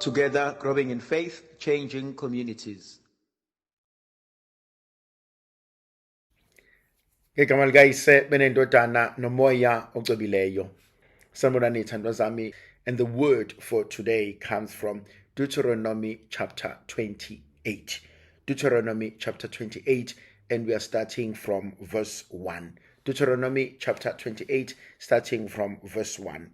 Together, growing in faith, changing communities. Ngegama likayise benendodana nomoya ocwebileyo. Sanibonani thandwa zami. And the word for today comes from Deuteronomy chapter 28. Deuteronomy chapter 28, and we are starting from verse 1. Deuteronomy chapter 28, starting from verse 1.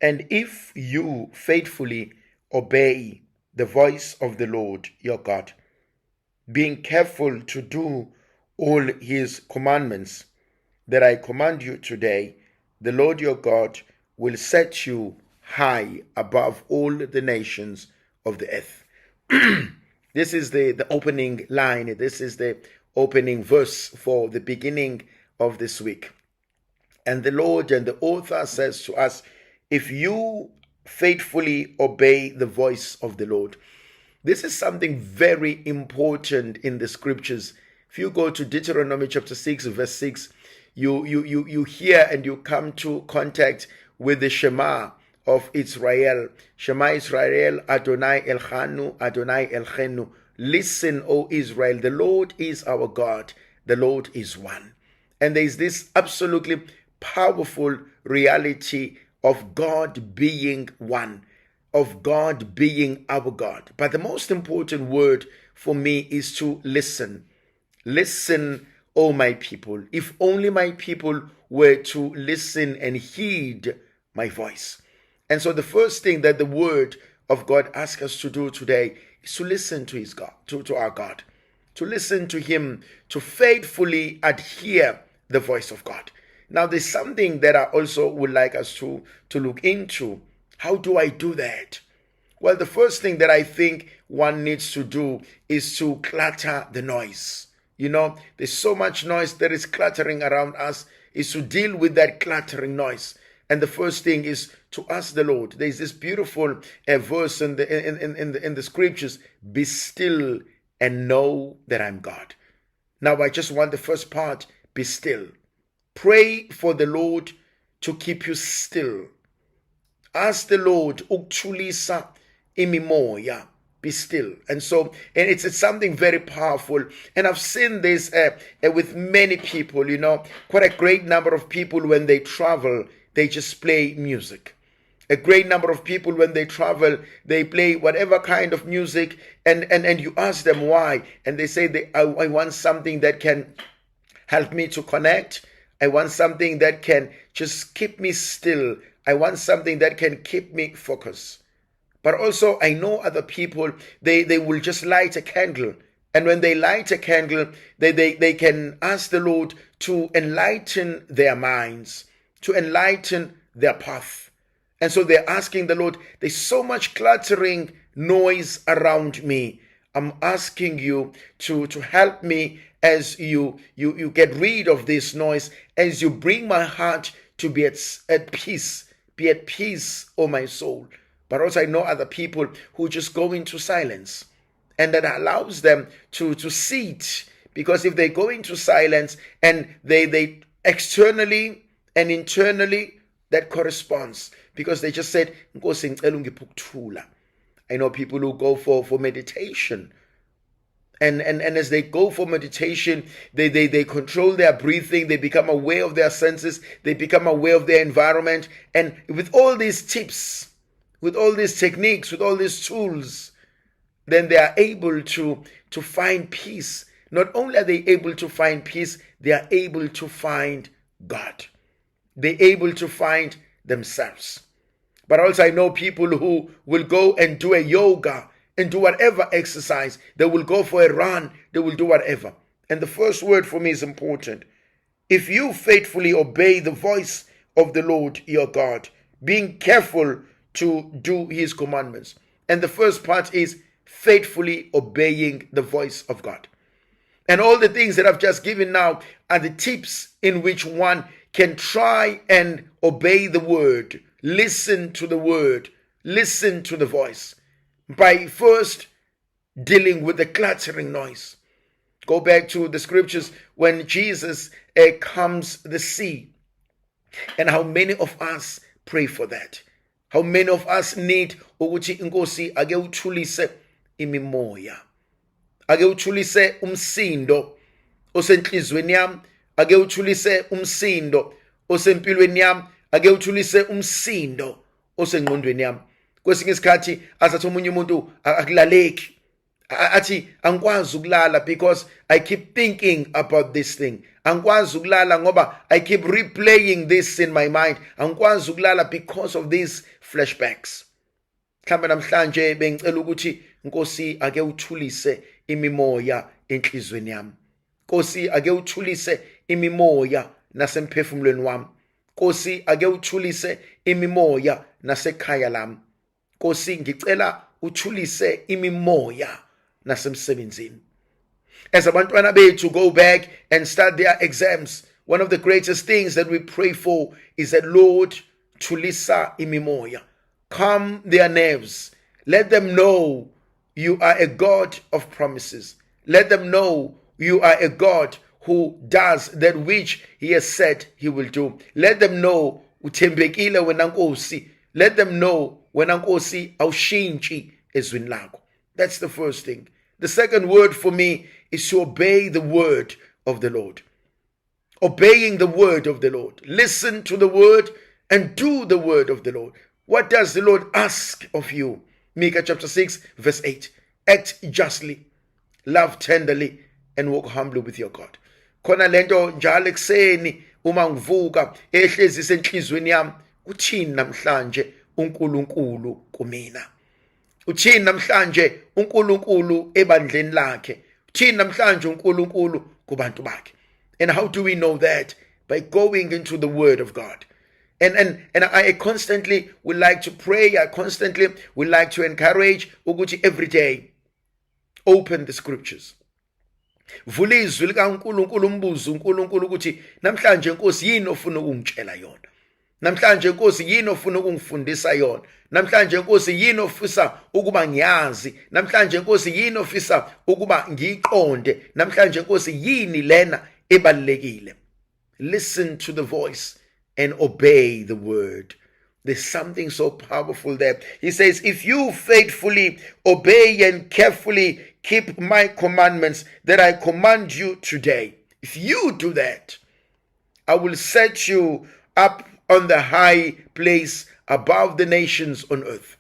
And if you faithfully obey the voice of the Lord your God, being careful to do all his commandments that I command you today, the Lord your God will set you high above all the nations of the earth. This is the opening line. This is the opening verse for the beginning of this week. And the Lord and the author says to us, if you faithfully obey the voice of the Lord. This is something very important in the scriptures. If you go to Deuteronomy chapter 6, verse 6, you hear and you come to contact with the Shema of Israel. Shema Israel, Adonai Elchanu, Adonai Elchenu. Listen, O Israel, the Lord is our God, the Lord is one. And there is this absolutely powerful reality of God being one, of God being our God. But the most important word for me is to listen. Listen, O my people. If only my people were to listen and heed my voice. And so the first thing that the word of God asks us to do today is to listen to his God, to our God, to listen to him, to faithfully adhere the voice of God. Now there's something that I also would like us to look into. How do I do that? Well, the first thing that I think one needs to do is to clutter the noise. You know, there's so much noise that is cluttering around us, is to deal with that cluttering noise. And the first thing is to ask the Lord. There's this beautiful verse in the scriptures, be still and know that I'm God. Now I just want the first part, be still. Pray for the Lord to keep you still. Ask the Lord, ukuthulisa imimoya, be still. And so, and it's something very powerful. And I've seen this with many people, you know, quite a great number of people when they travel, they just play music. A great number of people when they travel, they play whatever kind of music, and you ask them why, and they say, I want something that can help me to connect. I want something that can just keep me still. I want something that can keep me focused. But also, I know other people, they will just light a candle. And when they light a candle, they can ask the Lord to enlighten their minds, to enlighten their path. And so they're asking the Lord, there's so much cluttering noise around me. I'm asking you to help me as you get rid of this noise, as you bring my heart to be at peace. Be at peace, oh my soul. But also I know other people who just go into silence, and that allows them to sit, because if they go into silence and they externally and internally, that corresponds, because they just said, Nkosi ngicela ungiphe ukuthula. I know people who go for meditation. And as they go for meditation, they control their breathing, they become aware of their senses, they become aware of their environment. And with all these tips, with all these techniques, with all these tools, then they are able to find peace. Not only are they able to find peace, they are able to find God. They're able to find themselves. But also I know people who will go and do a yoga and do whatever exercise. They will go for a run. They will do whatever. And the first word for me is important. If you faithfully obey the voice of the Lord your God, being careful to do his commandments. And the first part is faithfully obeying the voice of God. And all the things that I've just given now are the tips in which one can try and obey the word, listen to the word, listen to the voice, by first dealing with the cluttering noise. Go back to the scriptures when Jesus calms the sea, and how many of us pray for that. How many of us need ukuthi inkosi ake uthulise imimoya. Ake uthulise umsindo osenhlizweni yami, ake uthulise umsindo osempilweni yami, ake uthulise umsindo osengqondweni yami. Kwesinye isikhathi asathi omunye umuntu akulaleki. Athi angikwazi ukulala because I keep thinking about this thing. Angikwazi ukulala ngoba I keep replaying this in my mind. Angikwazi ukulala because of these flashbacks. Mhlambe namhlanje bengicela ukuthi Nkosi ake uthulise imimoya enhlizweni yami. Nkosi ake uthulise imimoya nasemphefumulweni wami. Nkosi ake uthulise imimoya nasekhaya lami. Nkosi ngicela uthulise imimoya nasemsebenzini. As abantwana bethu go back and start their exams, one of the greatest things that we pray for is that Lord, thulisa imimoya. Calm their nerves. Let them know you are a God of promises. Let them know you are a God who does that which he has said he will do. Let them know uthembekile wena Nkosi. Let them know wena Nkosi awushintshi ezwini lakho. That's the first thing. The second word for me is to obey the word of the Lord. Obeying the word of the Lord. Listen to the word and do the word of the Lord. What does the Lord ask of you? Micah chapter 6 verse 8. Act justly, love tenderly, and walk humbly with your God. Khona lento njalo ekseni uma ngivuka ehlezi senhlizweni yami, uthini namhlanje uNkulunkulu kumina? Uthini namhlanje uNkulunkulu ebandleni lakhe? Uthini namhlanje uNkulunkulu kubantu bakhe? And how do we know that? By going into the word of God. And I constantly would like to pray. I constantly would like to encourage ukuthi every day open the scriptures. Vula izwi likaNkulunkulu, umbuzo uNkulunkulu ukuthi namhlanje Nkosi yini ofuna ukungitshela yona? Namhlanje Nkosi yini ofuna ukungifundisa yona? Namhlanje Nkosi yini ofisa ukuba ngiyazi? Namhlanje Nkosi yini ofisa ukuba ngiqonde? Namhlanje Nkosi yini lena ebalekile? Listen to the voice and obey the word. There's something so powerful there. He says, if you faithfully obey and carefully keep my commandments that I command you today, if you do that, I will set you up on the high place above the nations on earth.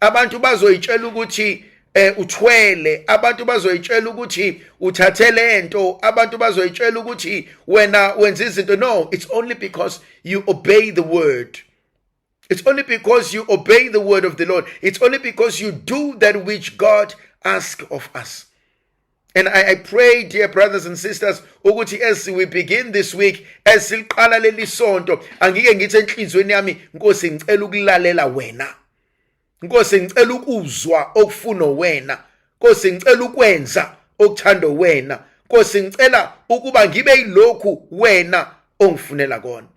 Abantu bazoyitshela ukuthi uthwele, abantu bazoyitshela ukuthi uthathe lento, abantu bazoyitshela ukuthi wena wenza izinto. No, it's only because you obey the word. It's only because you obey the word of the Lord. It's only because you do that which God asks of us. And I pray, dear brothers and sisters, ukuthi as we begin this week, as siqala leli sonto, angike ngithi enhlizweni yami, Nkosi ngicela ukulalela wena. Nkosi ngicela ukuzwa okufuna wena. Nkosi ngicela ukwenza okuthanda wena. Nkosi ngicela ukuba ngibe yilokhu wena ongifunela kona.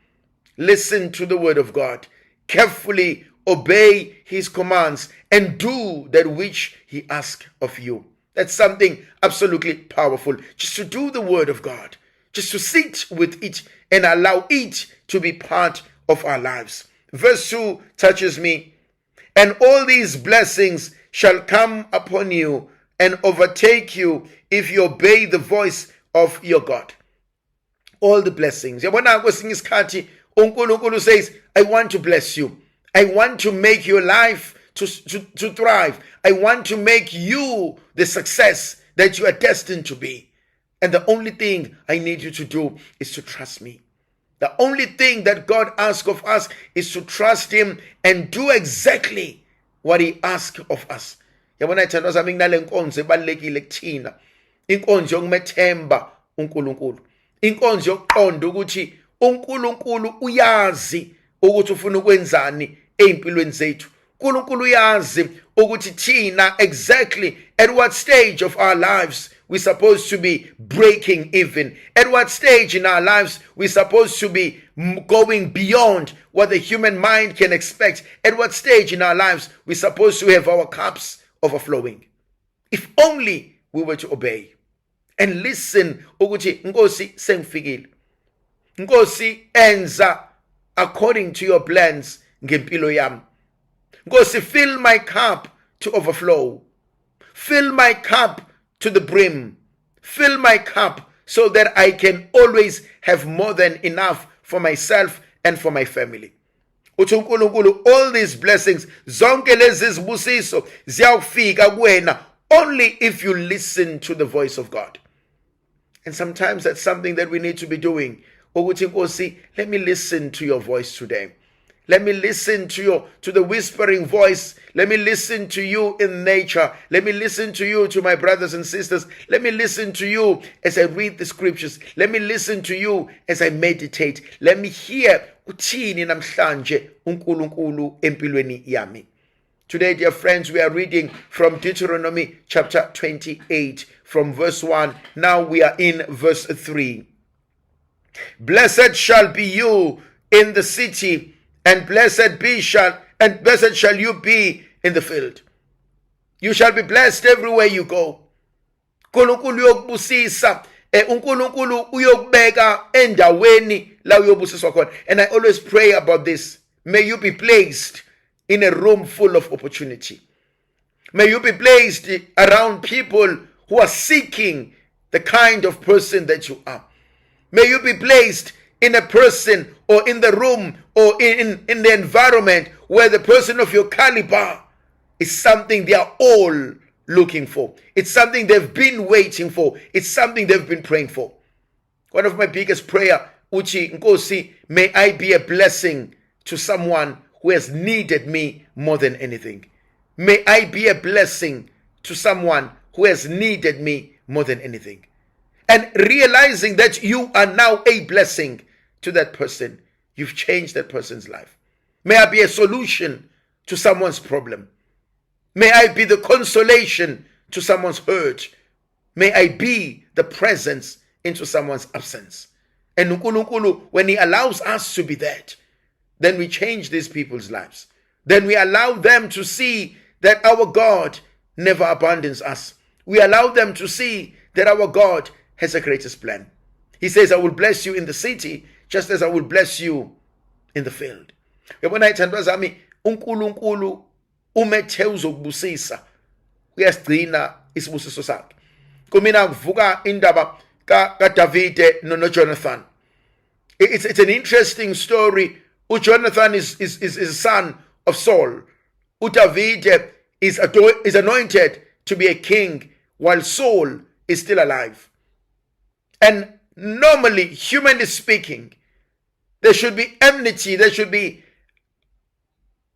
Listen to the word of God. Carefully obey his commands and do that which he asks of you. That's something absolutely powerful. Just to do the word of God. Just to sit with it and allow it to be part of our lives. Verse 2 touches me. And all these blessings shall come upon you and overtake you if you obey the voice of your God. All the blessings. Yabona kwesinye isikhathi uNkulunkulu says, I want to bless you. I want to make your life to thrive. I want to make you the success that you are destined to be. And the only thing I need you to do is to trust me. The only thing that God asks of us is to trust him and do exactly what he asks of us. Yabona ithandwa sami nginale nkonzo ebalekile kuthina. Inkonzo yokumethemba uNkulunkulu. Inkonzo yokuqonda ukuthi uNkulunkulu uyazi ukuthi ufuna ukwenzani empilweni zethu. uNkulunkulu uyazi ukuthi thina exactly at what stage of our lives we're supposed to be breaking even. At what stage in our lives we're supposed to be going beyond what the human mind can expect. At what stage in our lives we're supposed to have our cups overflowing. If only we were to obey and listen ukuthi Nkosi sengifikile. Nkosi enza according to your plans ngempilo yami. Nkosi, fill my cup to overflow. Fill my cup to the brim. Fill my cup so that I can always have more than enough for myself and for my family. Uthi uNkulunkulu, all these blessings, zonke lezi zibusiso ziyawufika kuwena only if you listen to the voice of God. And sometimes that's something that we need to be doing. Ukuthi Nkosi, let me listen to your voice today. Let me listen to the whispering voice. Let me listen to you in nature. Let me listen to you, to my brothers and sisters. Let me listen to you as I read the scriptures. Let me listen to you as I meditate. Let me hear uthini namhlanje uNkulunkulu empilweni yami. Today, dear friends, we are reading from Deuteronomy chapter 28 from verse 1. Now we are in verse 3. Blessed shall be you in the city, and blessed shall you be in the field. You shall be blessed everywhere you go. uNkulunkulu uyokubusisa, uNkulunkulu uyokubeka endaweni la uyobusiswa khona. And I always pray about this. May you be placed in a room full of opportunity. May you be placed around people who are seeking the kind of person that you are. May you be placed in a person or in the room or in the environment where the person of your caliber is something they are all looking for. It's something they've been waiting for. It's something they've been praying for. One of my biggest prayer, Uchi Nkosi, may I be a blessing to someone who has needed me more than anything. May I be a blessing to someone who has needed me more than anything. And realizing that you are now a blessing to that person, you've changed that person's life. May I be a solution to someone's problem. May I be the consolation to someone's hurt. May I be the presence into someone's absence. And uNkulunkulu, when He allows us to be that, then we change these people's lives. Then we allow them to see that our God never abandons us. We allow them to see that our God has a greatest plan. He says, I will bless you in the city just as I will bless you in the field. Yabona ithandwa zami, uNkulunkulu umethe uzokubusisa uyasigcina isibusiso sakhe. Kumina kuvuka indaba kaDavide noJonathan. It's an interesting story. Jonathan is a son of Saul. David is anointed to be a king while Saul is still alive. And normally, humanly speaking, there should be enmity, there should be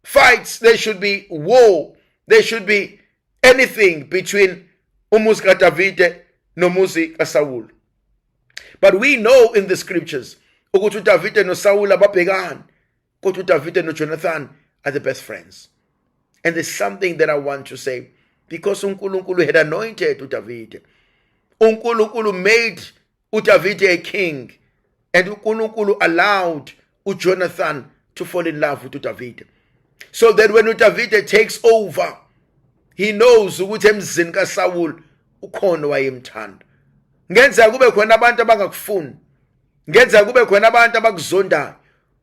fights, there should be war, there should be anything between umuzi kaDavide nomuzi kaSaul. But we know in the scriptures ukuthi uDavide noSaul ababhekani, kodwa uDavide noJonathan are the best friends. And there's something that I want to say, because uNkulunkulu had anointed uDavide. uNkulunkulu made uDavide a king, and uNkulunkulu allowed uJonathan to fall in love with uDavide. So that when uDavide takes over, he knows ukuthi emzini kaSaul ukhona wayemthanda. Ngenza kube khona abantu abangakufuni, ngenza kube khona abantu abakuzondayo,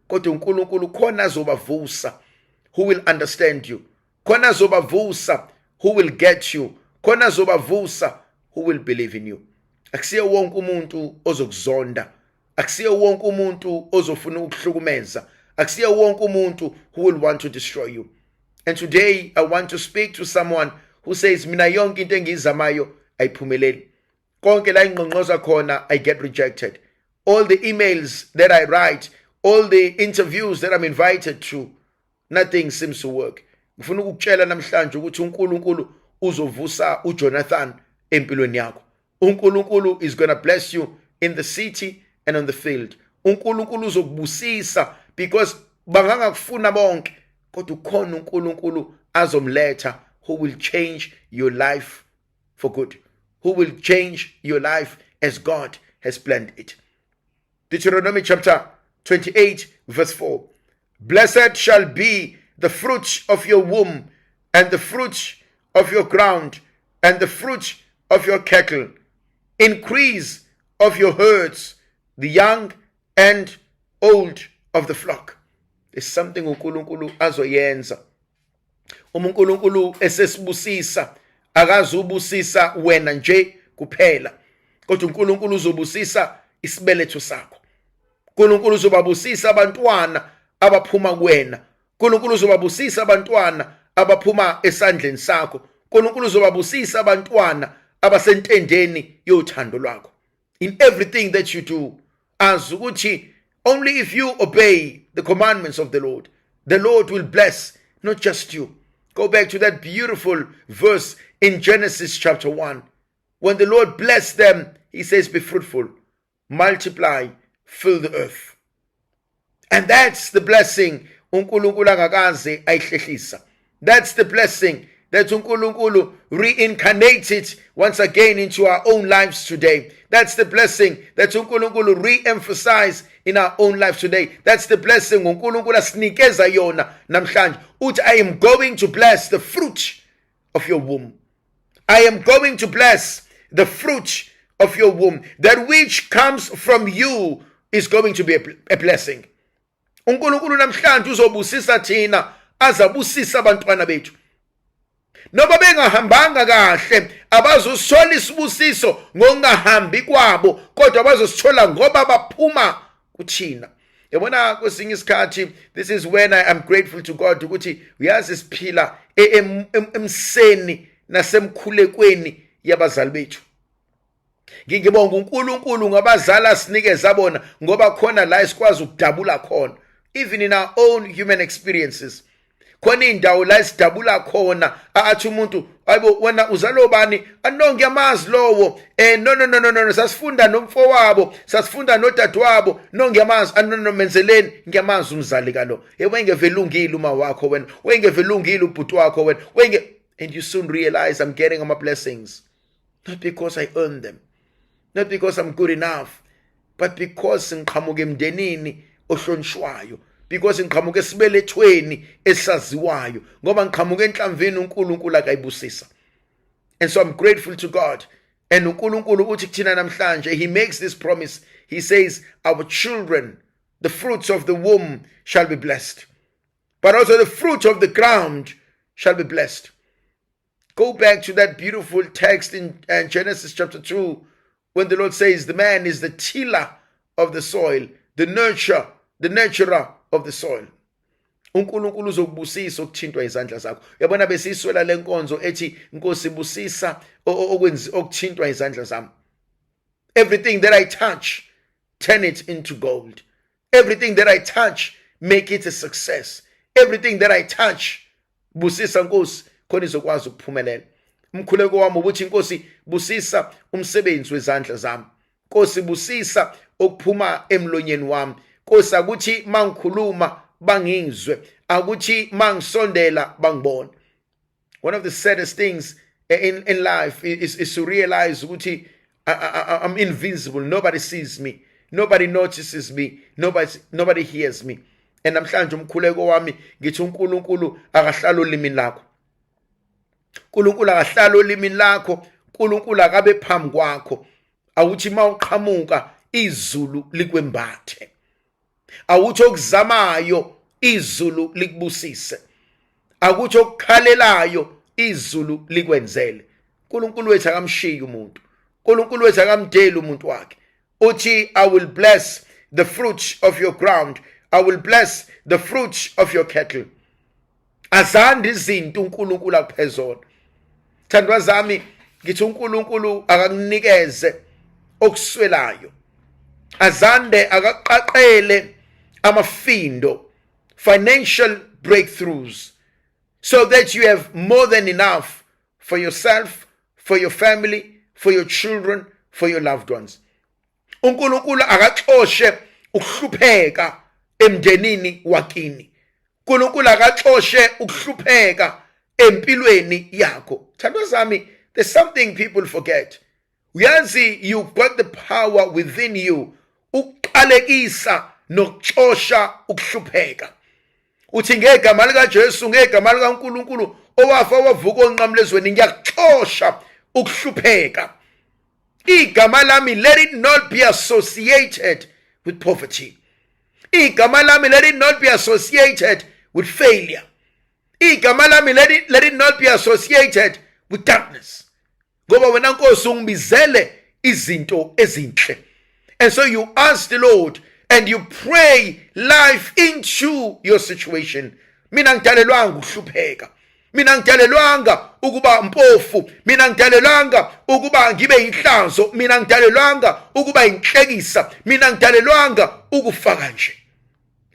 kodwa uNkulunkulu khona azobavusa who will understand you, khona azobavusa who will get you, khona azobavusa who will believe in you. Akusiye wonke umuntu ozokuzonda, akusiye wonke umuntu ozofuna ukuhlukumeza, akusiye wonke umuntu who will want to destroy you. And today I want to speak to someone who says, mina yonke into engizamayo ayiphumeleli. Konke la ingqongqoza khona I get rejected. All the emails that I write, all the interviews that I'm invited to, nothing seems to work. Ngifuna ukutshela namhlanje ukuthi uNkulunkulu uzovusa uJonathan empilweni yakho. uNkulunkulu is going to bless you in the city and on the field. uNkulunkulu uzokubusisa, because bangangakufuna bonke, kodwa ukhona uNkulunkulu azomletha who will change your life for good, who will change your life as God has planned it. Deuteronomy chapter 28 verse 4. Blessed shall be the fruit of your womb, and the fruit of your ground, and the fruit of your cattle, increase of your herds, the young and old of the flock. There's something uNkulunkulu azoyenza Uma uNkulunkulu esesibusisa akazubusisa wena nje kuphela, kodwa uNkulunkulu uzobusisa isibeletho sakho. uNkulunkulu uzobabusisa abantwana abaphuma kuwena. uNkulunkulu uzobabusisa abantwana abaphuma esandleni sakho. uNkulunkulu uzobabusisa abantwana abasentendeni yothando lwakho. In everything that you do, azi ukuthi only if you obey the commandments of the Lord will bless not just you. Go back to that beautiful verse in Genesis chapter 1. When the Lord blessed them, he says, be fruitful, multiply, fill the earth. And that's the blessing uNkulunkulu angakaze ayihlehlisa. That's the blessing that uNkulunkulu reincarnated once again into our own lives today. That's the blessing that uNkulunkulu re-emphasized in our own lives today. That's the blessing uNkulunkulu asinikeza yona namhlanje. Uthi, I am going to bless the fruit of your womb. I am going to bless the fruit of your womb. That which comes from you is going to be a blessing. uNkulunkulu namhlanje uzobusisa thina, azabusisa abantwana bethu. Noba bengahambanga kahle, abazosithola isibusiso ngokungahambi kwabo, kodwa abazosithola ngoba baphuma kuthina. Yabona kwesinye isikhathi, this is when I am grateful to God ukuthi uyazi siphila emseni nasemkhulekweni yabazali bethu. Ngibonga uNkulunkulu ngabazali asinikeza bona ngoba khona la esikwazi ukudabula khona. Even in our own human experiences, khona indawo la esidabula khona, athi umuntu ayibo wena uzalo bani, no ngiyamazi lowo, no sasifunda nomfowabo, sasifunda nodadewabo, no ngiyamazi, no menzeleni, ngiyamazi umzali kalo. Wengevelungile uma wakho wena, wengevelungile ubhuti wakho wena, and you soon realize I'm getting my blessings not because I earned them, not because I'm good enough, but because ngiqhamuka emndenini ohlonishwayo, because ngiqhamuka esibelethweni esaziwayo, ngoba ngiqhamuka enhlamvini uNkulunkulu akayibusisa. And so I'm grateful to God. And uNkulunkulu uthi kuthina namhlanje, he makes this promise. He says, our children, the fruits of the womb shall be blessed, but also the fruit of the ground shall be blessed. Go back to that beautiful text in Genesis chapter 2, when the Lord says the man is the tiller of the soil, the nurturer of the soil. uNkulunkulu uzokubusisa okuthintwa izandla zakho. Yabona besiswela lenkonzo ethi Nkosi busisa okuthintwa izandla zami. Everything that I touch, turn it into gold. Everything that I touch, make it a success. Everything that I touch, busisa Nkosi khona izokwazi ukuphumelela. Umkhuleko wami ubuthi Nkosi busisa umsebenzi wezandla zami. Nkosi busisa okuphuma emlonyeni wami. Nkosi akuthi mangikhuluma bangizwe, akuthi mangisondela bangibone. One of the saddest things in life is to realize ukuthi I'm invincible. Nobody sees me. Nobody notices me. Nobody hears me. And namhlanje umkhuleko wami ngithi uNkulunkulu akahlala olimini lakho. uNkulunkulu akahlala olimini lakho. uNkulunkulu akabe phambi kwakho. Awuthi mawuqhamuka izulu likwembathe. Awuthi okuzamayo izulu likubusise. Akuthi okukhalelayo izulu likwenzele. uNkulunkulu wethu akamshiyi umuntu. uNkulunkulu wethu akamdeli umuntu wakhe. Uthi, I will bless the fruit of your ground. I will bless the fruit of your cattle. Azande izinto uNkulunkulu akuphezona. Thandwa zami, ngithi uNkulunkulu akakunikeze okuswelayo. Azande akaqaqele amafindo, financial breakthroughs, so that you have more than enough for yourself, for your family, for your children, for your loved ones. uNkulunkulu akaxoshe ukuhlupheka emndenini wakini. uNkulunkulu akaxoshe ukuhlupheka empilweni yakho. Thandwa zami, there's something people forget. Uyazi, you've got the power within you ukuqalekisa nokuxosha ukuhlupheka. Uthi ngegama lika Jesu, ngegama lika uNkulunkulu owafa wavuka onqamula ezweni, ngiyaxosha ukuhlupheka. Igama lami, let it not be associated with poverty. Igama lami, let it not be associated with failure. igama lami let it not be associated with darkness. Ngoba wena Nkosi ungibizele izinto ezinhle. And so you ask the Lord and you pray life into your situation. Mina ngidalelwanga ukuhlupheka. Mina ngidalelwanga ukuba mpofu. Mina ngidalelwanga ukuba ngibe inhlazo. Mina ngidalelwanga ukuba inhlekisa. Mina ngidalelwanga ukufaka nje.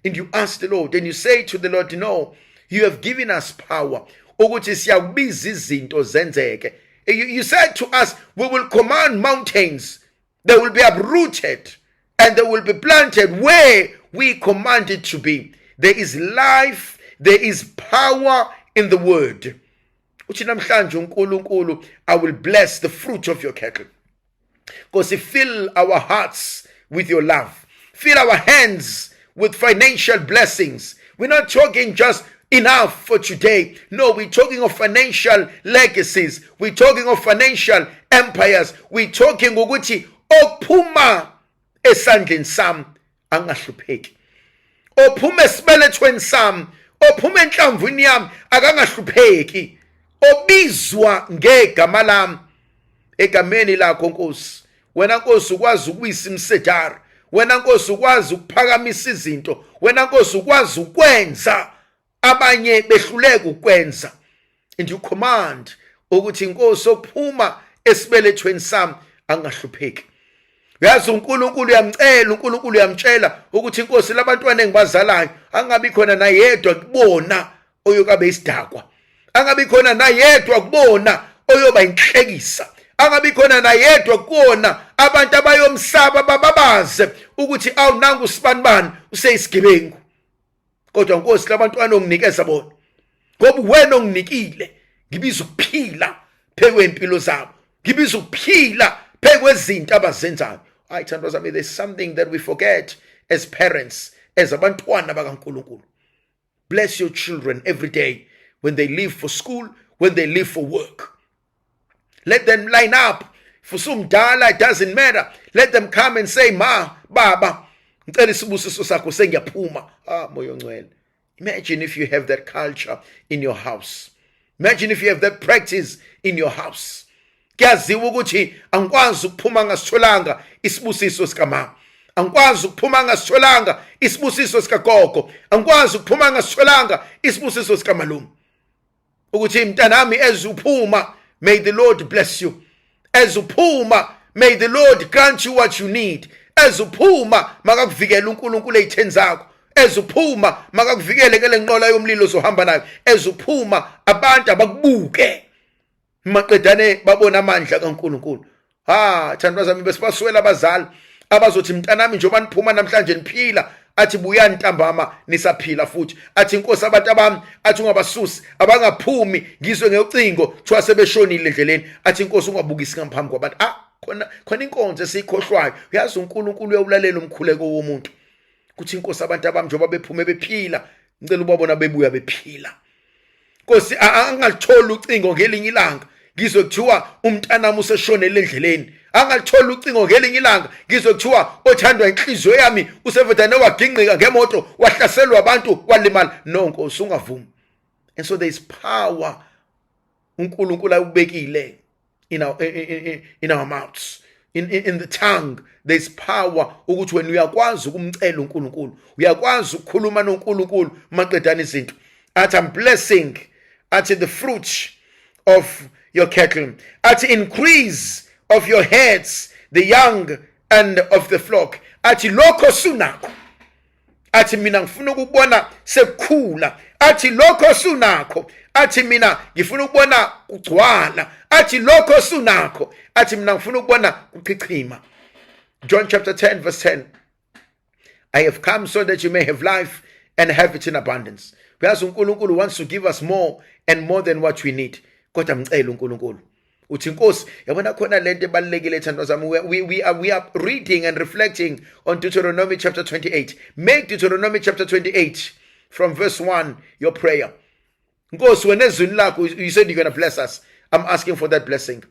And you ask the Lord and you say to the Lord, no, you have given us power. Ukuthi siyakubiza izinto zenzeke. You said to us, we will command mountains. They will be uprooted and they will be planted where we command it to be. There is life, there is power in the word. Uthi namhlanje uNkulunkulu, I will bless the fruit of your cattle. Because fill our hearts with your love. Fill our hands with financial blessings. We're not talking just enough for today. No, we're talking of financial legacies. We're talking of financial empires. We're talking ukuthi ophuma esandleni sami angahlupheki. Ophuma esibelethweni sami, ophuma enhlamvini yami akangahlupheki. Obizwa ngegama lami. Egameni lakho Nkosi. Wena Nkosi ukwazi ukuwisa imsedari. Wena Nkosi ukwazi ukuphakamisa izinto. Wena Nkosi ukwazi ukwenza abanye behluleka ukwenza. And you command ukuthi Nkosi ophuma esibelethweni sami angahlupheki. Uyazi uNkulunkulu uyamcela, uNkulunkulu uyamtshela ukuthi Nkosi labantwana engibazalayo angabi khona nayedwa kubona oyokabe isidakwa. Angabi khona nayedwa kubona oyoba inhlekisa. Angabi khona nayedwa kuona abantu abayomsaba bababaze ukuthi awunanga usibanibani useyisigebengu. Kodwa Nkosi labantwana onginikeza bona. Ngoba wena onginikile ngibiza ukuphila phekwempilo zabo. Ngibiza ukuphila phekwezinto abazenzayo. Hayi thandwa zami, there's something that we forget as parents, as abantwana bakaNkulunkulu. Bless your children every day when they leave for school, when they leave for work. Let them line up. For some dollar, it doesn't matter. Let them come and say, Ma, Baba, imagine if you have that culture in your house. Imagine if you have that practice in your house. Kuyaziwa ukuthi angikwazi ukuphuma ngasitholanga isibusiso sikamama. Angikwazi ukuphuma ngasitholanga isibusiso sikagogo. Angikwazi ukuphuma ngasitholanga isibusiso sikamalume. Ukuthi mntanami ezuphuma, may the Lord bless you. Ezuphuma, may the Lord grant you what you need. Ezuphuma, makakuvikele uNkulunkulu ezitheni zakho. Ezuphuma, makakuvikele kule nqola yomlilo ozohamba nayo. Ezuphuma, abantu abakubuke. Maqedane babona amandla kaNkulunkulu. Thandwa zami besibaswela abazali abazothi mntanami njengoba niphuma namhlanje niphila, athi buyani ntambama nisaphila futhi. Athi Nkosi abantu abami athi ungabasusi abangaphumi ngizwe ngecingo kuthiwa sebeshonile endleleni. Athi Nkosi ungabukisi ngaphambi kwabantu. Khona inkonzo esiyikhohlwayo. Uyazi uNkulunkulu uyawulalela umkhuleko womuntu. Kuthi Nkosi abantu abami njengoba bephume bephila, ngicela ubabona bebuya bephila. Nkosi angalithola ucingo ngelinye ilanga ngizwe kuthiwa umntanami useshonele endleleni. Angalithola ucingo ngelinye ilanga ngizwe kuthiwa othandwa inhliziyo yami usevedane wagingqika ngemoto wahlaselwa abantu walimala. No Nkosi ungavumi. And so there is power uNkulunkulu ayubekile in our mouths. In the tongue there is power ukuthi wena uyakwazi ukumcela uNkulunkulu. Uyakwazi ukukhuluma noNkulunkulu maqedana izinto. Athi I'm blessing at the fruit of your cattle, at the increase of your heads, the young and of the flock. Athi lokho sunakho. Athi mina ngifuna ukubona sekukhula. Athi lokho sunakho. Athi mina ngifuna ukubona kugcwala. Athi lokho sunakho. Athi mina ngifuna ukubona kuchichima. John chapter 10 verse 10. I have come so that you may have life and have it in abundance. Because uNkulunkulu wants to give us more and more than what we need. Kodwa ngicela uNkulunkulu uthi Nkosi yabona khona lento ebalekile thandwa zami. We are reading and reflecting on Deuteronomy chapter 28. Make Deuteronomy chapter 28 from verse 1 your prayer. Nkosi wena ezwini lakho you said you're going to bless us. I'm asking for that blessing.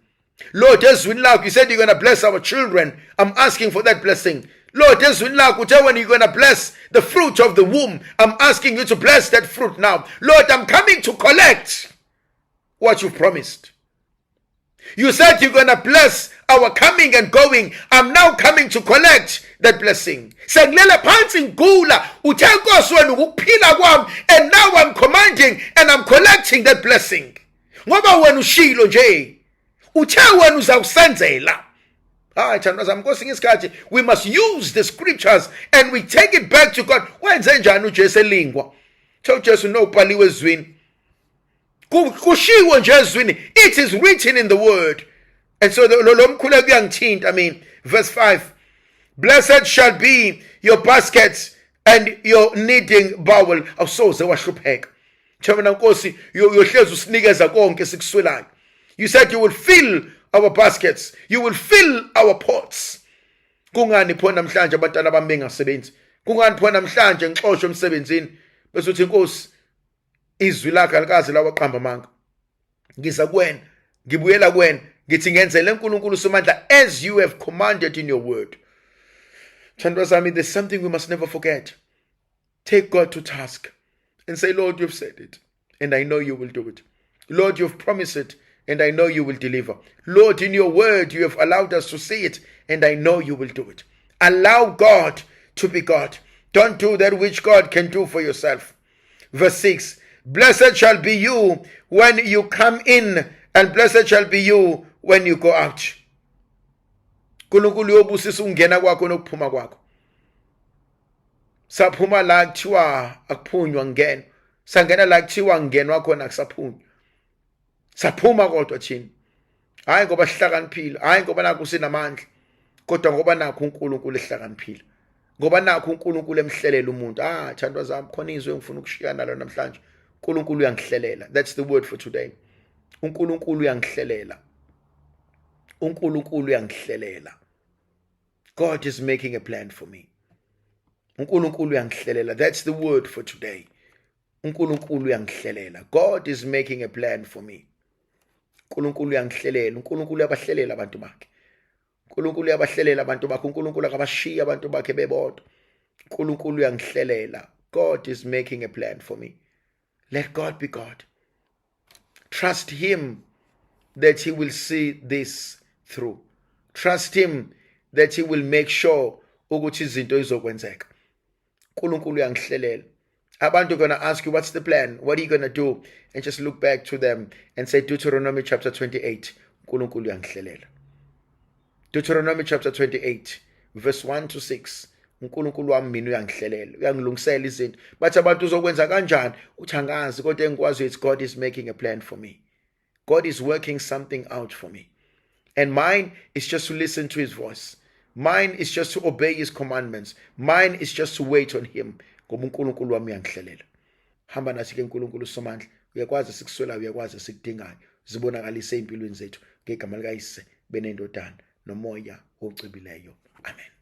Lord, ezwini lakho you said you're going to bless our children. I'm asking for that blessing. Lord, ezwini lakho uthe when you're going to bless the fruit of the womb, I'm asking you to bless that fruit now. Lord, I'm coming to collect what you've promised. You said you're going to bless our coming and going. I'm now coming to collect that blessing. Sengilele phansi ngigula, uthe Nkosi wena ukuphila kwami, and now I'm commanding and I'm collecting that blessing. Ngoba wena ushilo nje. Uthe wena uzawusenzela. We must use the scriptures and we take it back to God. Wenze njani uJesu elingwa? Jesu no paliwe ezwini. Kushiwo nje ezwini. It is written in the word. And so lo mkhuleko uyangithinta. I mean, verse 5. Blessed shall be your baskets and your kneading bowl. Awusoze wahlupheka. Thina Nkosi yohlezi usinikeza konke sikuswelayo. You said you will fill our baskets. You will fill our pots. Kungani pho namhlanje abantwana bami bengasebenzi? Kungani pho namhlanje ngixoshwe emsebenzini bese uthi Nkosi izwi lakhe alikaze lawaqamba amanga. Ngiza kuwena, ngibuyela kuwena, ngithi ngenzele uNkulunkulu somandla as you have commanded in your word. Thandwa zami, there's something we must never forget. Take God to task and say, Lord, you've said it and I know you will do it. Lord, you've promised it and I know you will deliver. Lord, in your word, you have allowed us to see it, and I know you will do it. Allow God to be God. Don't do that which God can do for yourself. Verse 6, blessed shall be you when you come in, and blessed shall be you when you go out. Nkulunkulu uyobusisa ungena kwakho nokuphuma kwakho. Saphuma la kuthiwa akuphunywa ngena. Sangena la kuthiwa ngenwa khona akusaphunywa. Saphuma kodwa thina. Hayi ngoba sihlakaniphile, hayi ngoba nakho sinamandla, kodwa ngoba nakho uNkulunkulu ehlakaniphile. Ngoba nakho uNkulunkulu emhlelela umuntu. Thandwa zami, khona izwe ngifuna ukushiya nalo namhlanje. uNkulunkulu uyangihlelela. That's the word for today. uNkulunkulu uyangihlelela. uNkulunkulu uyangihlelela. God is making a plan for me. uNkulunkulu uyangihlelela. That's the word for today. uNkulunkulu uyangihlelela. God is making a plan for me. uNkulunkulu uyangihlelela. uNkulunkulu uyabahlelela abantu bakhe. uNkulunkulu uyabahlelela abantu bakhe. uNkulunkulu akabashiya abantu bakhe bebodwa. uNkulunkulu uyangihlelela. God is making a plan for me. Let God be God. Trust him that he will see this through. Trust him that he will make sure ukuthi izinto izokwenzeka. uNkulunkulu uyangihlelela. Abantu are going to ask you, what's the plan? What are you going to do? And just look back to them and say, Deuteronomy chapter 28. uNkulunkulu uyangihlelela. Deuteronomy chapter 28, verse 1 to 6. uNkulunkulu wami mina uyangihlelela. Uyangilungisela izinto. Bathi abantu uzokwenza kanjani? Uthi angazi, kodwa engikwazi it's God is making a plan for me. God is working something out for me. And mine is just to listen to his voice. Mine is just to obey his commandments. Mine is just to wait on him. Ngoba uNkulunkulu wami uyangihlelela. Hamba nathi ke uNkulunkulu somandla. Uyakwazi sikuswelayo, uyakwazi sikudingayo. Zibonakalise empilweni zethu ngegama likaYise benendodana nomoya ocebileyo. Amen.